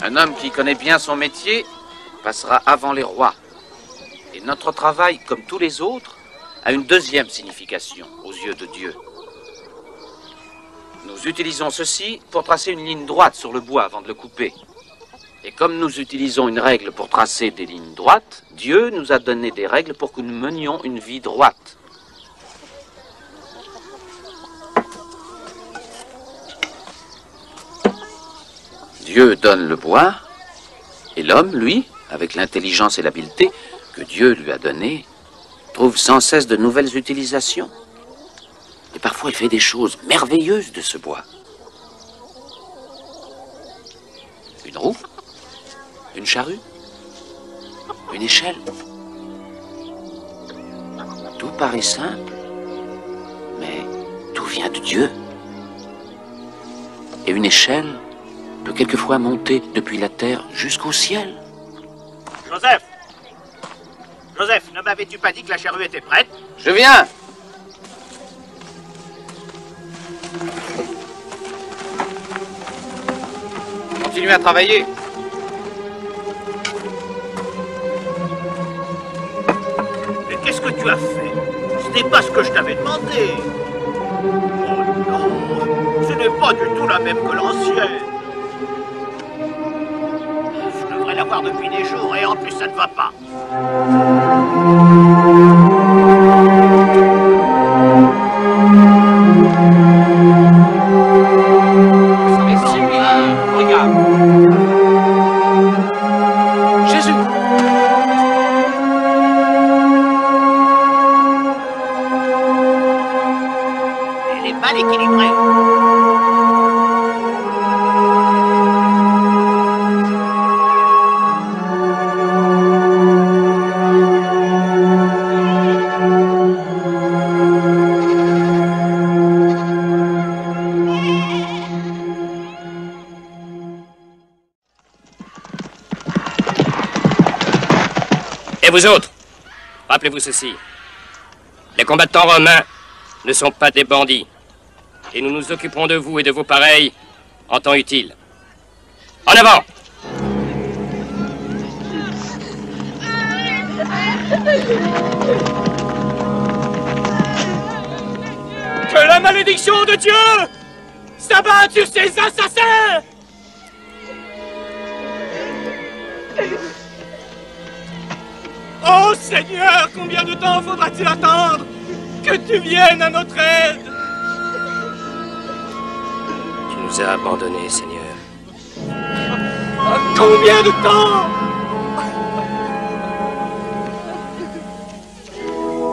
Un homme qui connaît bien son métier passera avant les rois. Et notre travail, comme tous les autres, a une deuxième signification aux yeux de Dieu. Nous utilisons ceci pour tracer une ligne droite sur le bois avant de le couper. Et comme nous utilisons une règle pour tracer des lignes droites, Dieu nous a donné des règles pour que nous menions une vie droite. Dieu donne le bois, et l'homme, lui, avec l'intelligence et l'habileté que Dieu lui a donnée, trouve sans cesse de nouvelles utilisations. Et parfois, il fait des choses merveilleuses de ce bois. Une roue, une charrue, une échelle. Tout paraît simple, mais tout vient de Dieu. Et une échelle peut quelquefois monter depuis la terre jusqu'au ciel. Joseph! Joseph, ne m'avais-tu pas dit que la charrue était prête? Je viens! Continuez à travailler. Mais qu'est-ce que tu as fait? Ce n'est pas ce que je t'avais demandé. Oh non, ce n'est pas du tout la même que l'ancienne. Je devrais l'avoir depuis des jours et en plus ça ne va pas. Vous autres, rappelez-vous ceci. Les combattants romains ne sont pas des bandits. Et nous nous occuperons de vous et de vos pareils en temps utile. En avant! Que la malédiction de Dieu s'abatte sur ces assassins! Oh Seigneur, combien de temps faudra-t-il attendre que tu viennes à notre aide? Tu nous as abandonnés, Seigneur. Combien de temps?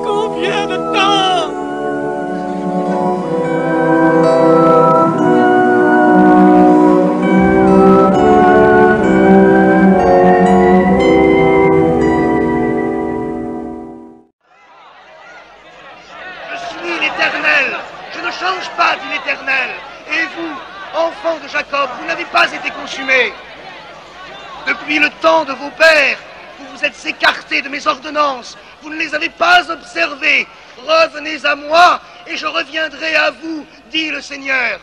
Combien de temps? Depuis le temps de vos pères, vous vous êtes écartés de mes ordonnances, vous ne les avez pas observées. Revenez à moi et je reviendrai à vous, dit le Seigneur.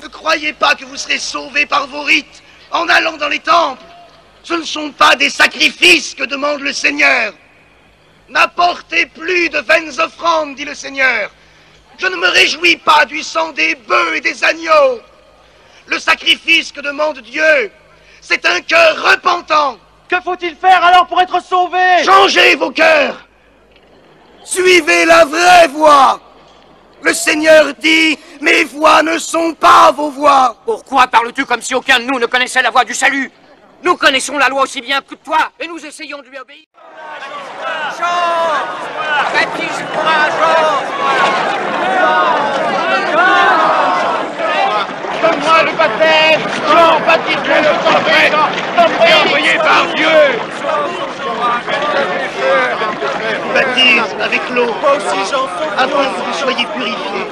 Ne croyez pas que vous serez sauvés par vos rites en allant dans les temples. Ce ne sont pas des sacrifices que demande le Seigneur. N'apportez plus de vaines offrandes, dit le Seigneur. Je ne me réjouis pas du sang des bœufs et des agneaux. Le sacrifice que demande Dieu, c'est un cœur repentant. Que faut-il faire alors pour être sauvé? Changez vos cœurs. Suivez la vraie voie. Le Seigneur dit, mes voies ne sont pas vos voies. Pourquoi parles-tu comme si aucun de nous ne connaissait la voie du salut? Nous connaissons la loi aussi bien que toi, et nous essayons de lui obéir. Jean! Baptise-moi, Donne-moi le baptême. Jean, baptise-le, je t'en prie. Envoyé par Dieu. Baptise avec l'eau, afin que vous soyez purifiés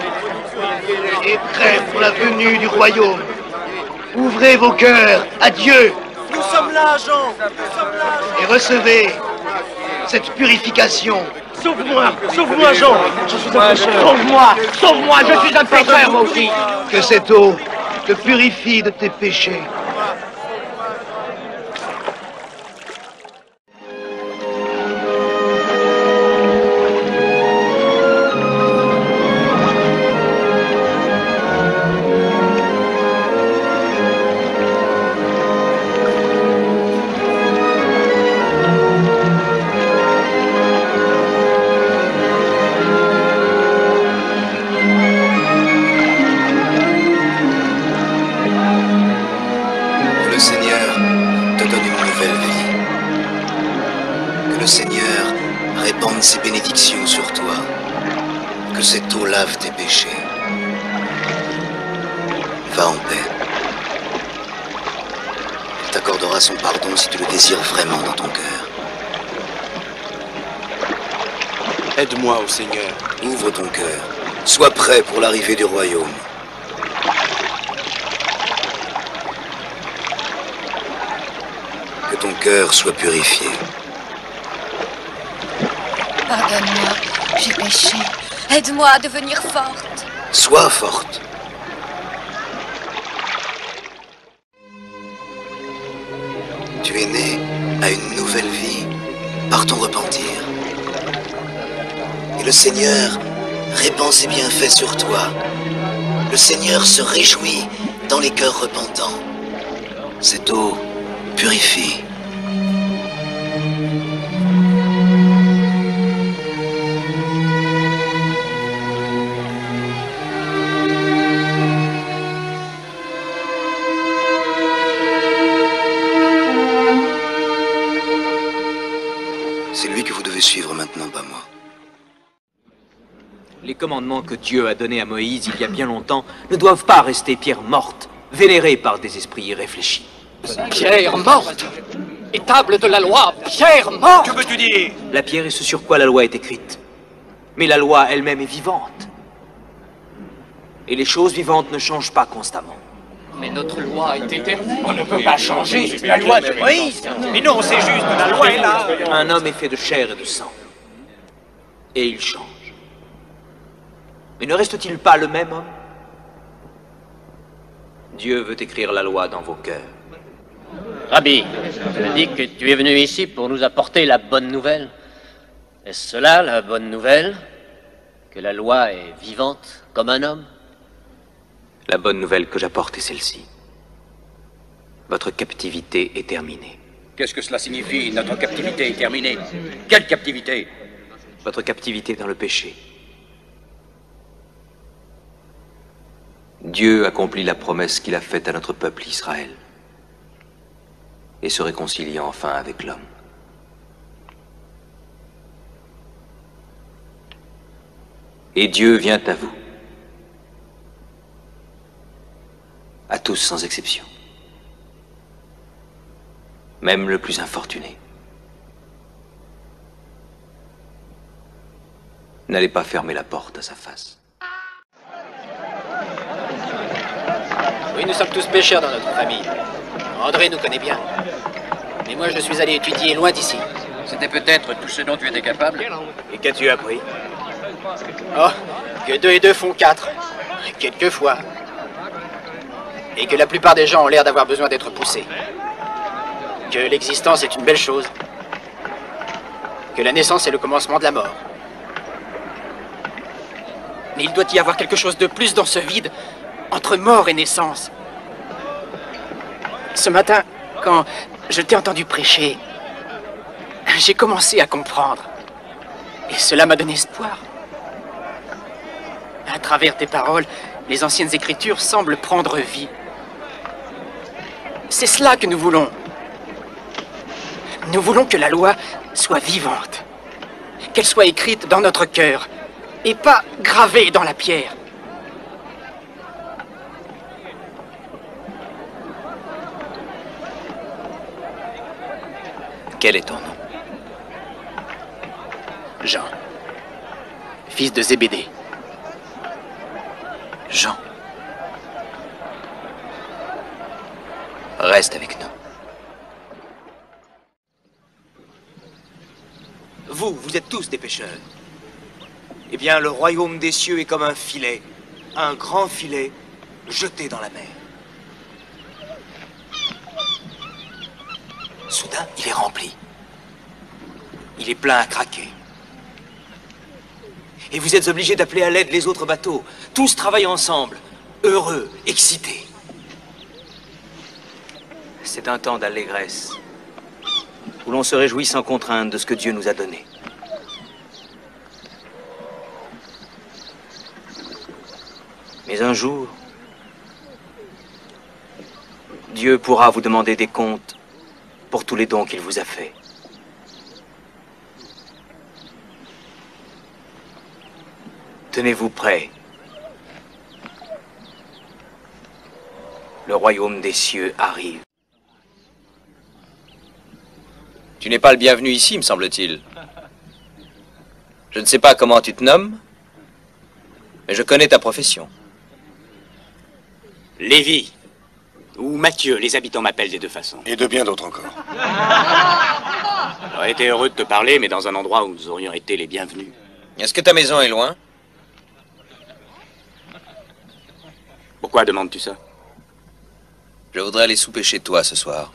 et prêts pour la venue du royaume. Ouvrez vos cœurs à Dieu. Nous sommes là, Jean. Et recevez cette purification. Sauve-moi, sauve-moi, Jean. Je suis un pécheur. Sauve-moi, sauve-moi, je suis un pécheur, moi aussi. Que cette eau te purifie de tes péchés. le Seigneur te donne une nouvelle vie. Que le Seigneur répande ses bénédictions sur toi. Que cette eau lave tes péchés. Va en paix. Il t'accordera son pardon si tu le désires vraiment dans ton cœur. Aide-moi, ô Seigneur. Ouvre ton cœur. Sois prêt pour l'arrivée du royaume. Que ton cœur soit purifié. Pardonne-moi, j'ai péché. Aide-moi à devenir forte. Sois forte. Tu es né à une nouvelle vie par ton repentir. Et le Seigneur répand ses bienfaits sur toi. Le Seigneur se réjouit dans les cœurs repentants. Cette eau purifie. C'est lui que vous devez suivre maintenant, pas moi. Les commandements que Dieu a donnés à Moïse il y a bien longtemps ne doivent pas rester pierre morte, vénérée par des esprits irréfléchis. Pierre morte! Étable de la loi, pierre morte! Que veux-tu dire? La pierre est ce sur quoi la loi est écrite. Mais la loi elle-même est vivante. Et les choses vivantes ne changent pas constamment. Mais notre loi est éternelle. On ne peut pas changer la loi de Moïse. Mais non, c'est juste, la loi est là. Un homme est fait de chair et de sang. Et il change. Mais ne reste-t-il pas le même homme? Dieu veut écrire la loi dans vos cœurs. Rabbi, tu as dit que tu es venu ici pour nous apporter la bonne nouvelle. Est-ce cela la bonne nouvelle? Que la loi est vivante comme un homme? La bonne nouvelle que j'apporte est celle-ci. Votre captivité est terminée. Qu'est-ce que cela signifie? Notre captivité est terminée. Quelle captivité? Votre captivité dans le péché. Dieu accomplit la promesse qu'il a faite à notre peuple Israël et se réconcilie enfin avec l'homme. Et Dieu vient à vous, à tous sans exception, même le plus infortuné. N'allez pas fermer la porte à sa face. Oui, nous sommes tous pécheurs dans notre famille. André nous connaît bien. Mais moi, je suis allé étudier loin d'ici. C'était peut-être tout ce dont tu étais capable? Et qu'as-tu appris? Oh, que 2 et 2 font 4. Quelquefois. Et que la plupart des gens ont l'air d'avoir besoin d'être poussés. Que l'existence est une belle chose. Que la naissance est le commencement de la mort. Mais il doit y avoir quelque chose de plus dans ce vide, entre mort et naissance. Ce matin, quand je t'ai entendu prêcher, j'ai commencé à comprendre. Et cela m'a donné espoir. À travers tes paroles, les anciennes écritures semblent prendre vie. C'est cela que nous voulons. Nous voulons que la loi soit vivante. Qu'elle soit écrite dans notre cœur et pas gravée dans la pierre. Quel est ton nom? Jean, fils de Zébédée. Jean. Reste avec nous. Vous êtes tous des pécheurs. Eh bien, le royaume des cieux est comme un filet, un grand filet jeté dans la mer. Soudain, il est rempli. Il est plein à craquer. Et vous êtes obligés d'appeler à l'aide les autres bateaux. Tous travaillent ensemble, heureux, excités. C'est un temps d'allégresse, où l'on se réjouit sans contrainte de ce que Dieu nous a donné. Mais un jour, Dieu pourra vous demander des comptes pour tous les dons qu'il vous a faits. Tenez-vous prêts. Le royaume des cieux arrive. Tu n'es pas le bienvenu ici, me semble-t-il. Je ne sais pas comment tu te nommes, mais je connais ta profession. Lévi, ou Mathieu, les habitants m'appellent des deux façons. Et de bien d'autres encore. J'aurais été heureux de te parler, mais dans un endroit où nous aurions été les bienvenus. Est-ce que ta maison est loin? Pourquoi demandes-tu ça? Je voudrais aller souper chez toi ce soir.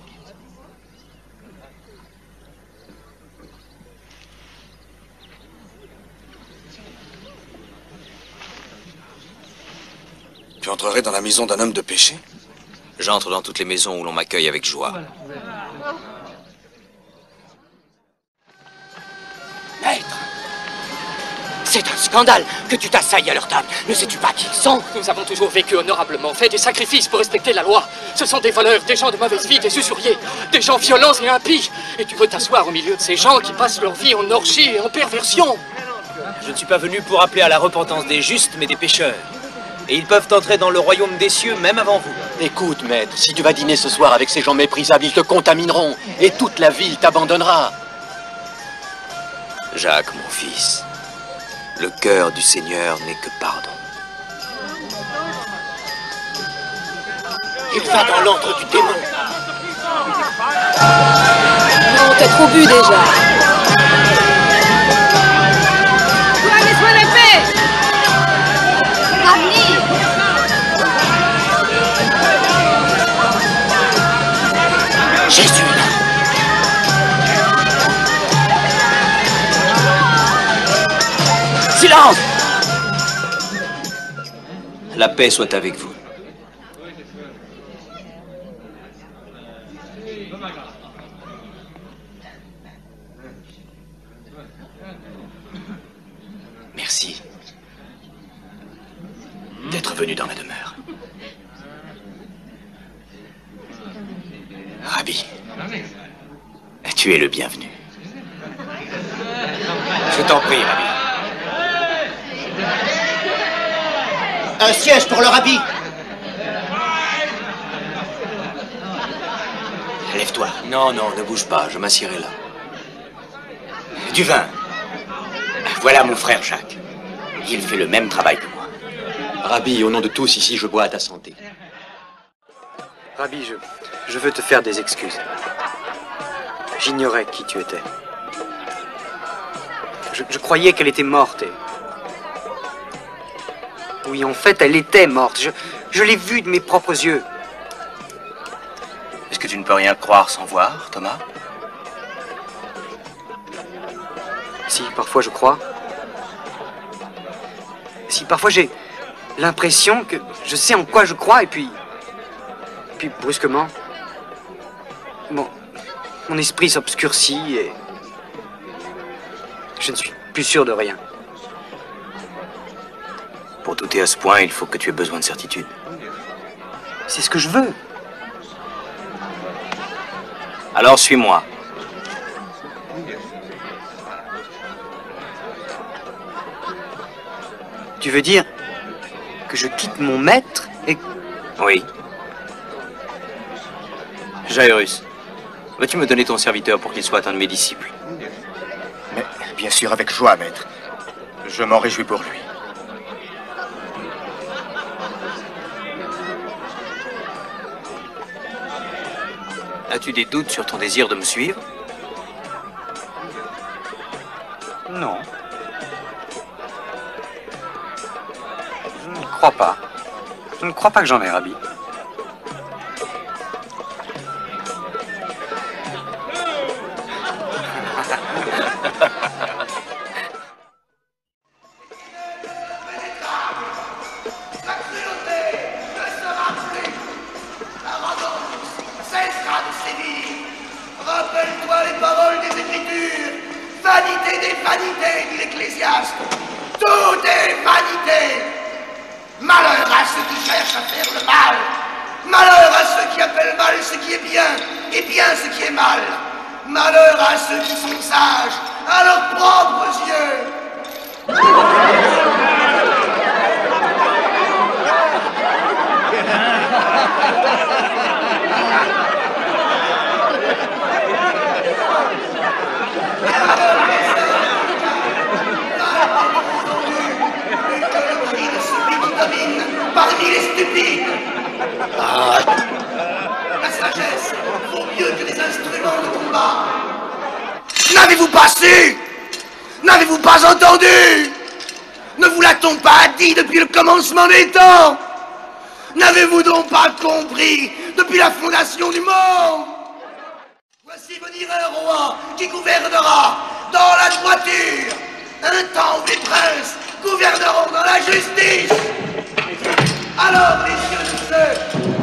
Tu entrerais dans la maison d'un homme de péché? J'entre dans toutes les maisons où l'on m'accueille avec joie. Maître, c'est un scandale que tu t'assailles à leur table. Ne sais-tu pas qui ils sont? Nous avons toujours vécu honorablement, fait des sacrifices pour respecter la loi. Ce sont des voleurs, des gens de mauvaise vie, des usuriers, des gens violents et impies. Et tu veux t'asseoir au milieu de ces gens qui passent leur vie en orgie et en perversion. Je ne suis pas venu pour appeler à la repentance des justes, mais des pécheurs. Et ils peuvent entrer dans le royaume des cieux même avant vous. Écoute, maître, si tu vas dîner ce soir avec ces gens méprisables, ils te contamineront. Et toute la ville t'abandonnera. Jacques, mon fils, le cœur du Seigneur n'est que pardon. Il va dans l'antre du démon. Non, t'as trop bu déjà. Toi, laisse-moi la paix. Ramenez. Jésus. Silence! La paix soit avec vous. Merci d'être venu dans ma demeure. Rabbi, tu es le bienvenu. Je t'en prie, Rabbi. Un siège pour le Rabbi. Lève-toi. Non, non, ne bouge pas, je m'assierai là. Du vin. Voilà mon frère Jacques. Il fait le même travail que moi. Rabbi, au nom de tous ici, je bois à ta santé. Rabbi, je veux te faire des excuses. J'ignorais qui tu étais. Je croyais qu'elle était morte et... Oui, en fait, elle était morte. Je l'ai vue de mes propres yeux. Est-ce que tu ne peux rien croire sans voir, Thomas? Si, parfois je crois. Si, parfois j'ai l'impression que je sais en quoi je crois et puis brusquement, mon esprit s'obscurcit et je ne suis plus sûr de rien. Pour douter à ce point, il faut que tu aies besoin de certitude. C'est ce que je veux. Alors suis-moi. Tu veux dire que je quitte mon maître et... Oui. Jairus, vas-tu me donner ton serviteur pour qu'il soit un de mes disciples? Mais bien sûr, avec joie, maître. Je m'en réjouis pour lui. As-tu des doutes sur ton désir de me suivre? Non. Je ne crois pas. Je ne crois pas que j'en ai, Rabbi. Rappelle-toi les paroles des Écritures. Vanité des vanités, dit l'Ecclésiaste. Tout est vanité. Malheur à ceux qui cherchent à faire le mal. Malheur à ceux qui appellent mal ce qui est bien, et bien ce qui est mal. Malheur à ceux qui sont sages, à leurs propres yeux. Parmi les stupides. La sagesse vaut mieux que des instruments de combat. N'avez-vous pas su? N'avez-vous pas entendu? Ne vous l'a-t-on pas dit depuis le commencement des temps? N'avez-vous donc pas compris depuis la fondation du monde? Voici venir un roi qui gouvernera dans la droiture, un temps où les princes gouverneront dans la justice. Alors les yeux de ceux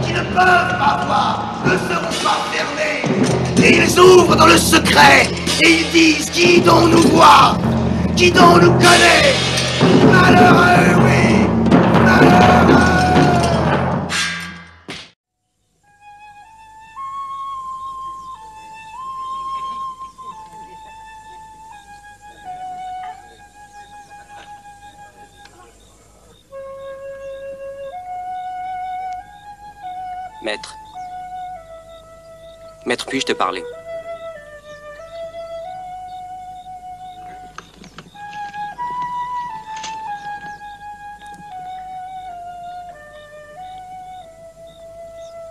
qui ne peuvent pas voir ne seront pas fermés. Et ils ouvrent dans le secret et ils disent qui donc nous voit, qui donc nous connaît. Malheureux, oui, malheureux. Maître. Maître, puis-je te parler?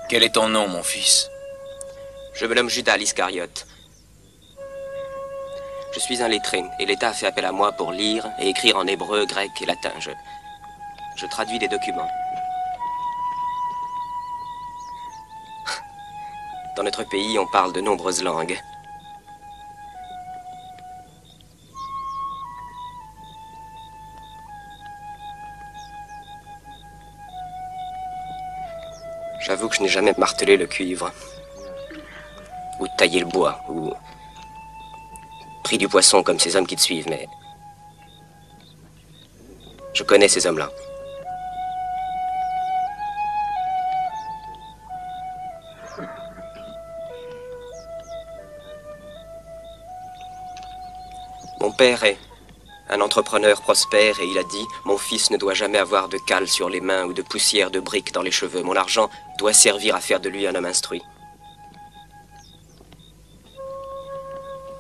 Quel est ton nom, mon fils? Je me nomme Judas l'Iscariote. Je suis un lettré, et l'État a fait appel à moi pour lire et écrire en hébreu, grec et latin. Je traduis des documents. Dans notre pays, on parle de nombreuses langues. J'avoue que je n'ai jamais martelé le cuivre, ou taillé le bois, ou pris du poisson comme ces hommes qui te suivent, mais je connais ces hommes-là. Mon père est un entrepreneur prospère et il a dit « Mon fils ne doit jamais avoir de cale sur les mains ou de poussière de briques dans les cheveux. Mon argent doit servir à faire de lui un homme instruit. »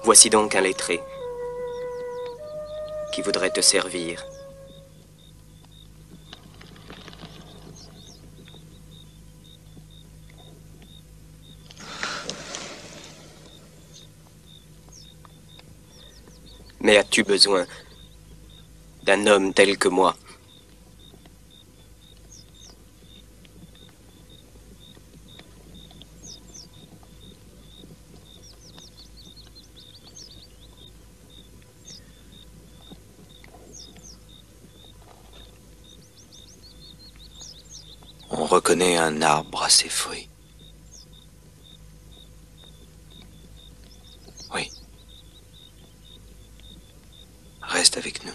Voici donc un lettré qui voudrait te servir. Mais as-tu besoin d'un homme tel que moi? On reconnaît un arbre à ses fruits. Oui. Reste avec nous.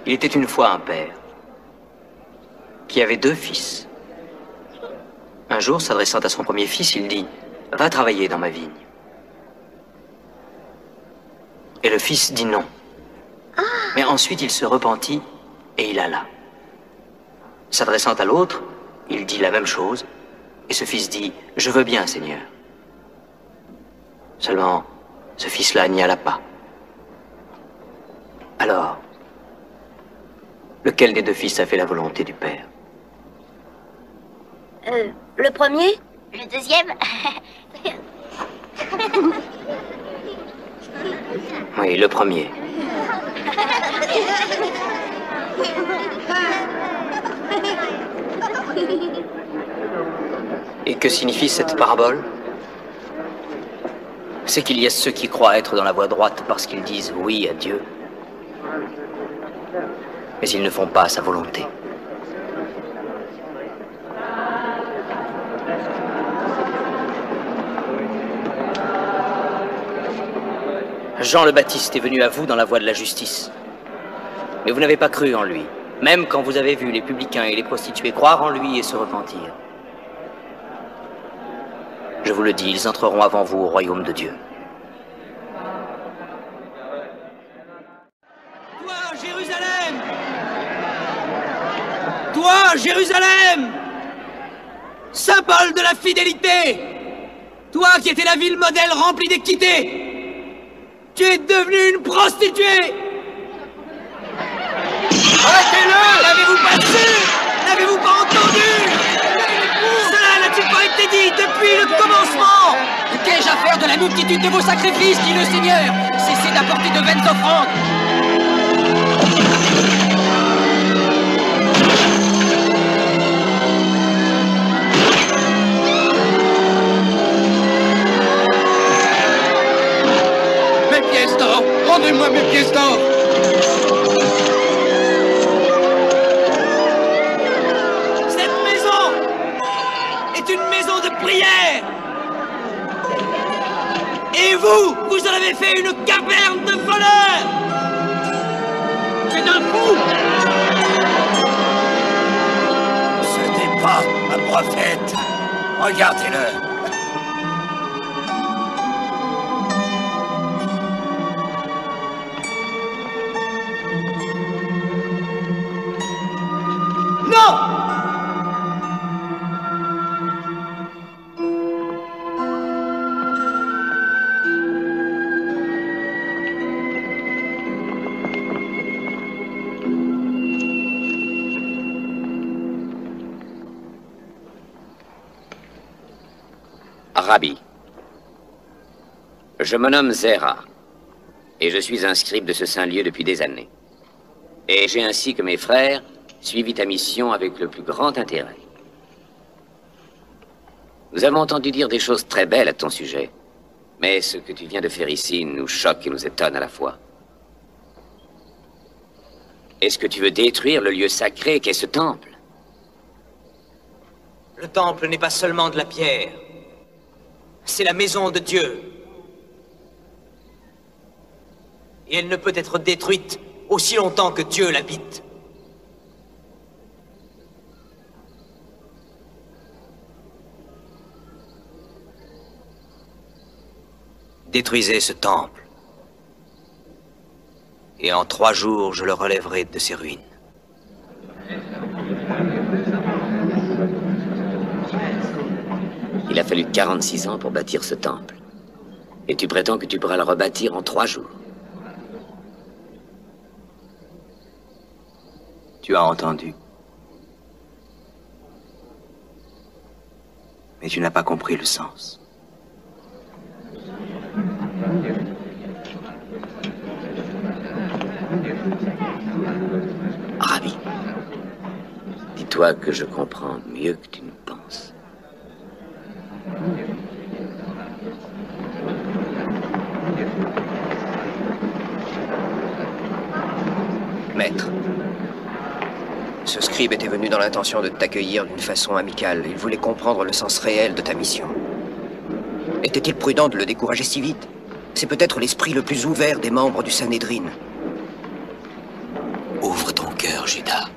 Il était une fois un père qui avait 2 fils. Un jour, s'adressant à son premier fils, il dit « Va travailler dans ma vigne. » Et le fils dit non. Mais ensuite, il se repentit et il alla. S'adressant à l'autre, il dit la même chose, et ce fils dit « Je veux bien, Seigneur. » Seulement, ce fils-là n'y alla pas. Alors, lequel des 2 fils a fait la volonté du père? Le premier? Le deuxième? Oui, le premier. Et que signifie cette parabole? c'est qu'il y a ceux qui croient être dans la voie droite parce qu'ils disent oui à Dieu, mais ils ne font pas sa volonté. Jean le Baptiste est venu à vous dans la voie de la justice. Mais vous n'avez pas cru en lui, même quand vous avez vu les publicains et les prostituées croire en lui et se repentir. Je vous le dis, ils entreront avant vous au royaume de Dieu. Toi, Jérusalem! Toi, Jérusalem! Symbole de la fidélité! Toi qui étais la ville modèle remplie d'équité! Tu es devenue une prostituée! Arrêtez-le! L'avez-vous pas su? N'avez-vous pas entendu? Cela n'a-t-il pas été dit depuis le commencement? Qu'ai-je à faire de la multitude de vos sacrifices, dit le Seigneur? Cessez d'apporter de vaines offrandes! Mes pièces d'or! Rendez-moi mes pièces d'or! Prière. Et vous, vous en avez fait une caverne de voleurs. C'est un fou. Ce n'est pas un prophète. Regardez-le. Non! Rabbi, je me nomme Zera, et je suis un scribe de ce saint lieu depuis des années. Et j'ai ainsi que mes frères suivi ta mission avec le plus grand intérêt. Nous avons entendu dire des choses très belles à ton sujet, mais ce que tu viens de faire ici nous choque et nous étonne à la fois. Est-ce que tu veux détruire le lieu sacré qu'est ce temple? Le temple n'est pas seulement de la pierre. C'est la maison de Dieu. Et elle ne peut être détruite aussi longtemps que Dieu l'habite. Détruisez ce temple. Et en 3 jours, je le relèverai de ses ruines. Il a fallu 46 ans pour bâtir ce temple. Et tu prétends que tu pourras le rebâtir en 3 jours. Tu as entendu. Mais tu n'as pas compris le sens. Rabbi, dis-toi que je comprends mieux que tu ne penses. Maître, ce scribe était venu dans l'intention de t'accueillir d'une façon amicale. Il voulait comprendre le sens réel de ta mission. Était-il prudent de le décourager si vite? C'est peut-être l'esprit le plus ouvert des membres du Sanhédrin. Ouvre ton cœur, Judas.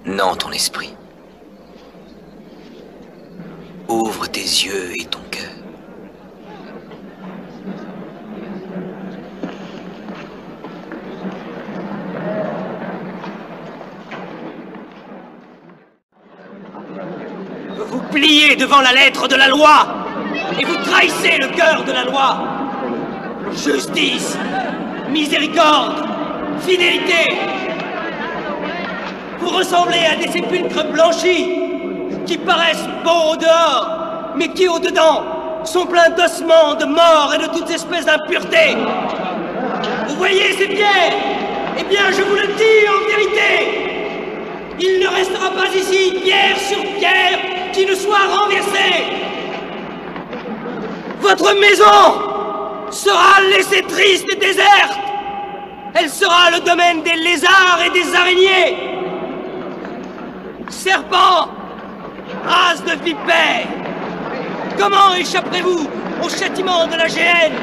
Non ton esprit. Ouvre tes yeux et ton cœur. Vous pliez devant la lettre de la loi et vous trahissez le cœur de la loi. Justice, miséricorde, fidélité. Vous ressemblez à des sépulcres blanchis qui paraissent beaux au dehors, mais qui au dedans sont pleins d'ossements, de morts et de toutes espèces d'impuretés. Vous voyez ces pierres? Eh bien, je vous le dis en vérité, il ne restera pas ici pierre sur pierre qui ne soit renversée. Votre maison sera laissée triste et déserte. Elle sera le domaine des lézards et des araignées. Serpents, race de vipères, comment échapperez-vous au châtiment de la géhenne?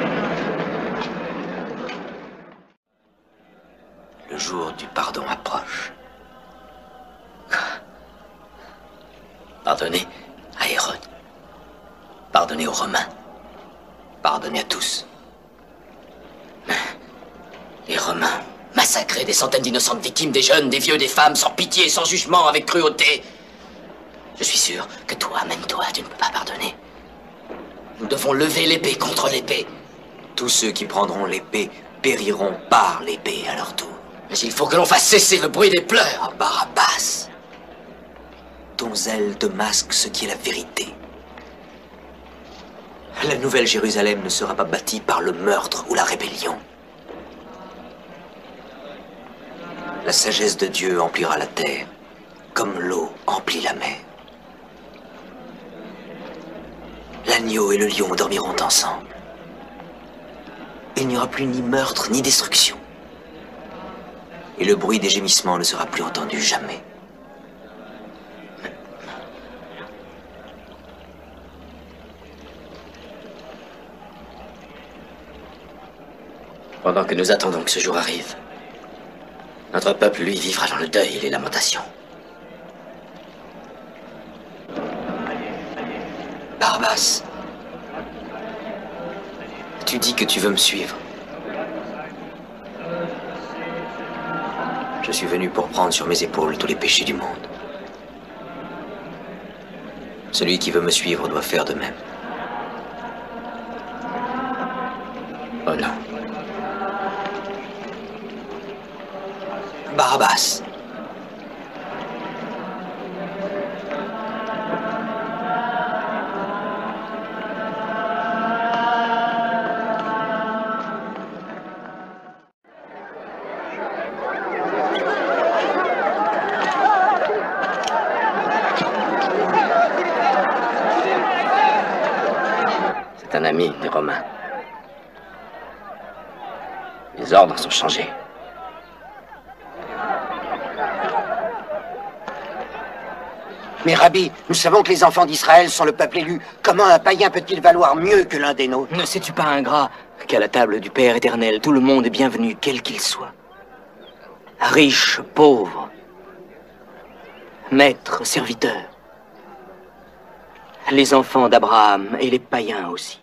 Le jour du pardon approche. Pardonnez à Hérode. Pardonnez aux Romains. Pardonnez à tous. Les Romains massacraient des centaines d'innocentes victimes, des jeunes, des vieux, des femmes, sans pitié, sans jugement, avec cruauté. Je suis sûr que toi, même toi, tu ne peux pas pardonner. Nous devons lever l'épée contre l'épée. Tous ceux qui prendront l'épée périront par l'épée à leur tour. Mais il faut que l'on fasse cesser le bruit des pleurs. Oh, Barabbas, ton zèle te masque ce qui est la vérité. La nouvelle Jérusalem ne sera pas bâtie par le meurtre ou la rébellion. La sagesse de Dieu emplira la terre, comme l'eau emplit la mer. L'agneau et le lion dormiront ensemble. Il n'y aura plus ni meurtre ni destruction. Et le bruit des gémissements ne sera plus entendu jamais. Pendant que nous attendons que ce jour arrive, notre peuple, lui, vivra dans le deuil et les lamentations. Barabbas, tu dis que tu veux me suivre. Je suis venu pour prendre sur mes épaules tous les péchés du monde. Celui qui veut me suivre doit faire de même. Oh non. Barabbas. C'est un ami des Romains. Les ordres sont changés. Mais Rabbi, nous savons que les enfants d'Israël sont le peuple élu. Comment un païen peut-il valoir mieux que l'un des nôtres? Ne sais-tu pas, ingrat, qu'à la table du Père éternel, tout le monde est bienvenu, quel qu'il soit. Riche, pauvre, maître, serviteur. Les enfants d'Abraham et les païens aussi.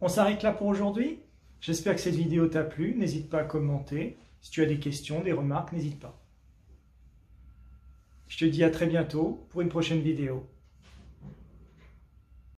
On s'arrête là pour aujourd'hui. J'espère que cette vidéo t'a plu. N'hésite pas à commenter. Si tu as des questions, des remarques, n'hésite pas. Je te dis à très bientôt pour une prochaine vidéo.